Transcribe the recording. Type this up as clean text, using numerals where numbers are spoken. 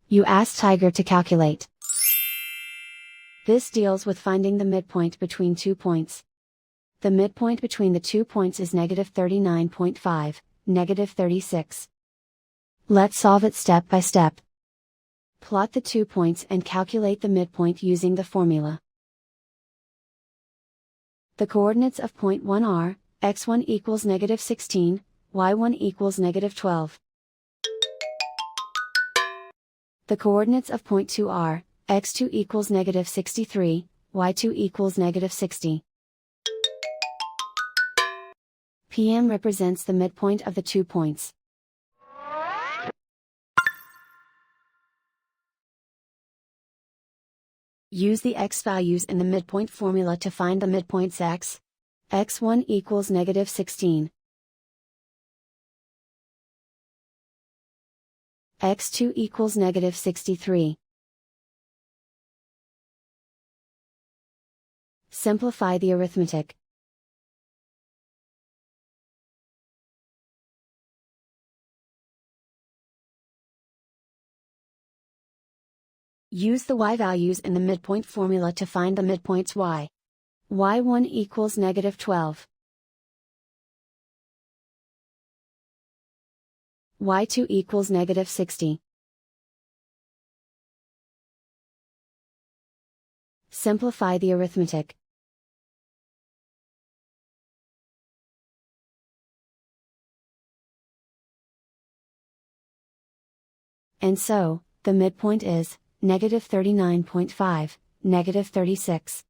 You ask Tiger to calculate. This deals with finding the midpoint between 2 points. The midpoint between the 2 points is -39.5, -36. Let's solve it step by step. Plot the 2 points and calculate the midpoint using the formula. The coordinates of point 1 are, x1 equals -16, y1 equals -12. The coordinates of point 2 are, x2 equals -63, y2 equals -60. PM represents the midpoint of the 2 points. Use the x values in the midpoint formula to find the midpoints x. x1 equals -16. x2 equals -63. Simplify the arithmetic. Use the y values in the midpoint formula to find the midpoints y. y1 equals -12. y2 equals -60. Simplify the arithmetic. And so, the midpoint is -39.5, -36.